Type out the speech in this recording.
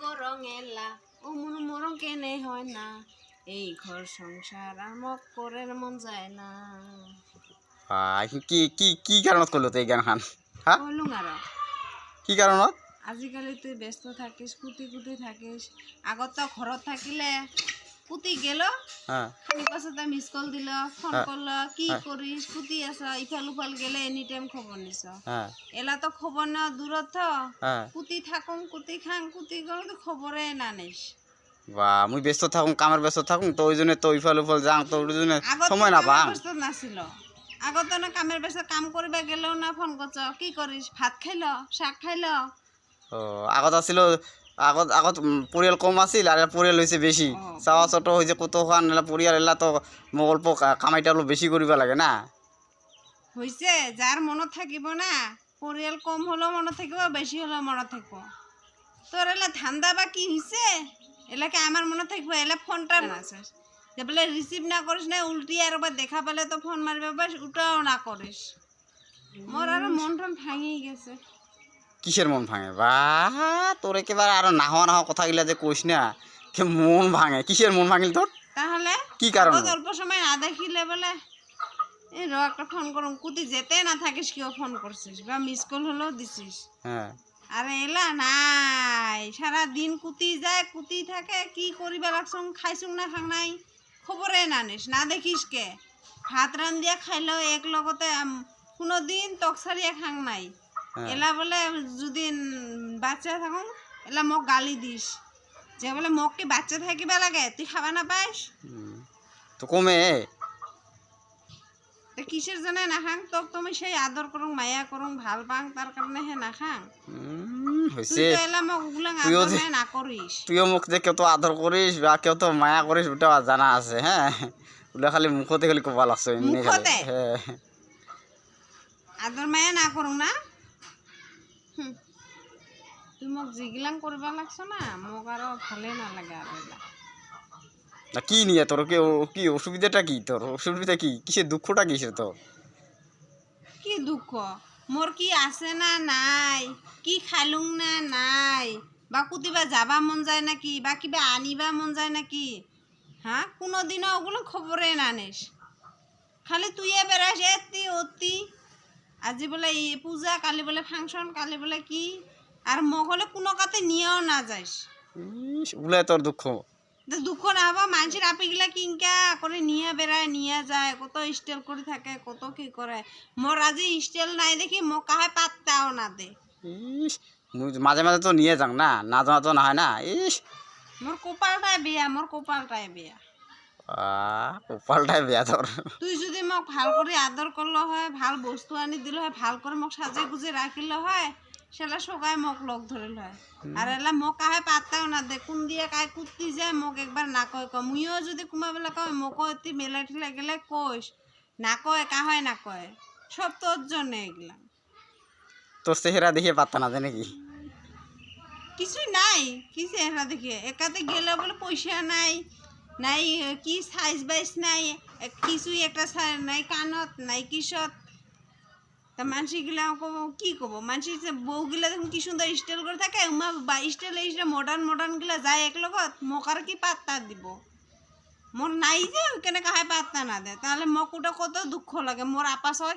মরং এলা ও মরং কেনে হয় না এই ঘর সংসার আমক করের মন যায় না কি কি কি কাৰণত কলো তো এই গান খান হ্যাঁ কলুং আর কি কাৰণত আজিকালি তুই ব্যস্ত থাকিস কুটি কুটি থাকিস আগত তো ঘৰত থাকিলে কুটি গেল হ্যাঁ খালি পাছতে মিস কল দিল ফোন করল কি করিস কুটি আছ ইফাল উফাল গেলে এনি টাইম খবর নিছ হ্যাঁ এলা তো খবর না দূরত হ্যাঁ কুটি থাকুং কুটি খাং কুটি গেল তো খবরে না নিস বা মুই ব্যস্ত থাকুং কামের ব্যস্ত থাকুং তো ওই জন্য তো ইফাল উফাল যাং তো ওই জন্য আগত সময় না পাং ব্যস্ত নাছিল আগত না কামের ব্যস্ত কাম করিবা গেলেও না ফোন করছ কি করিস ভাত খাইল শাক খাইল ও আগত আছিল আগত আগত পৰিয়াল কম আছিল আর পৰিয়াল হয়েছে বেশি চাওয়া ছোট হয়েছে কতখান পৰিয়াল এলা তো মোক অল্প কামাইটা অলপ বেশি করিবা লাগে না হইছে যার মনত থাকিব না পৰিয়াল কম হলেও মনত থাকিব বেশি হলেও মনত থাকিব তোর এলা ধান্দা বা কি হইছে এলাকে আমার মনে থাকবো এলা ফোনটা আছে যে বলে রিসিভ না করিস না উল্টি আর একবার দেখা পেলে তো ফোন মারবে বাস ওটাও না করিস মোর আর মন টন ভাঙি গেছে কিসের মন ভাঙে বা তোর একেবারে আরো নাহা নাহা কথাগুলা যে কইস না কে মন ভাঙে কিসের মন ভাঙিল তোর তাহলে কি কারণ অল্প সময় না দেখিলে বলে এই র একটা ফোন করুন কুতি যেতে না থাকিস কেউ ফোন করছিস বা মিস কল হলেও দিছিস হ্যাঁ আরে এলা নাই সারা দিন কুতি যায় কুতি থাকে কি করিবা লাগছং খাইছুং না খাং নাই খবরে না নিস না দেখিস কে ভাত রান্ধিয়া খাইলেও এক লগতে কোনো দিন তক সারিয়া খাং নাই এলা বলে যদি বাচ্চা থাকুন এলা মোক গালি দিস যে বলে মোক কি বাচ্চা থাকিবা লাগে তুই খাবা না পাইস তো কমে তো কিসের জন্য না খাং তোক তুমি সেই আদর করুং মায়া করুং ভাল পাং তার কারণে হে না খাং হইছে তুই তো এলা মোক ওগুলা আদর মায়া না করিস তুইও মোক যে কেউ তো আদর করিস বা কেউ তো মায়া করিস ওটা জানা আছে হ্যাঁ ওগুলা খালি মুখতে খালি কবা লাগছে এমনি খালি মুখতে? হ্যাঁ আদর মায়া না করুং না তুই মোক জিগিলাং করবা লাগছ না মোক আরো ভালে না লাগে আর এলা না কি নিয়ে তোর কি অসুবিধাটা কি তোর অসুবিধা কি কিসের দুঃখটা কিসের তোর কি দুঃখ মোর কি আছে না নাই কি খালুং না নাই বা কুতিবা যাবা মন যায় নাকি বা কিবা আনিবা মন যায় নাকি হ্যাঁ কোনোদিনও ওগুলো খবরে না নিস খালি তুইয়ে বেড়াস এতি অতি আজি বলে পূজা কালি বলে ফাংশন কালি বলে কি আর মোক হলে কোনো কাতে নিয়েও না যাইস ওগুলাই তোর দুঃখ দুঃখ না হবা মানুষের আপিগুলা কিংকা করে নিয়ে বেড়ায় নিয়ে যায় কত স্টাইল করে থাকে কত কি করে মোর আজি স্টাইল নাই দেখি মোক কাহে পাত্তাও না দে মাঝে মাঝে তো নিয়ে যাং না না জানা তো না হয় না ইস মোর কপালটাই বিয়া মোর কপালটাই বিয়া কপালটাই বেয়া তোর তুই যদি মোক ভাল করে আদর করলো হয় ভাল বস্তু আনি দিল হয় ভাল করে মোক সাজে গুজে রাখিল হয় সেটা সবাই মোক লগ ধরিল হয় আর এলা মোক কাহে পাত্তাও না দে কোন দিয়ে কায় কুত্তি যায় মোক একবার না কয় মুইও যদি কুমা বেলা কয় মোকও এটি মেলা ঠেলা গেলে কইস না কয় কাহায় না কয় সব তোর জন্য এগুলা তোর চেহারা দেখে পাত্তা না দে নাকি কিছুই নাই কি চেহারা দেখে একাতে গেলে বলে পয়সা নাই নাই কি সাইজ বাইজ নাই কিছুই একটা নাই কানত নাই কিসত তা মানুষগুলা কি কব মানুষ বউগুলা দেখুন কি সুন্দর স্টাইল করে থাকে বা স্টাইল মডার্ন মডার্ন গুলা যায় এক লগত মোক আর কি পাত্তা দিব মোর নাই যে ওইখানে কাহায় পাত্তা না দে তাহলে মোক ওটা কত দুঃখ লাগে মোর আপাস হয়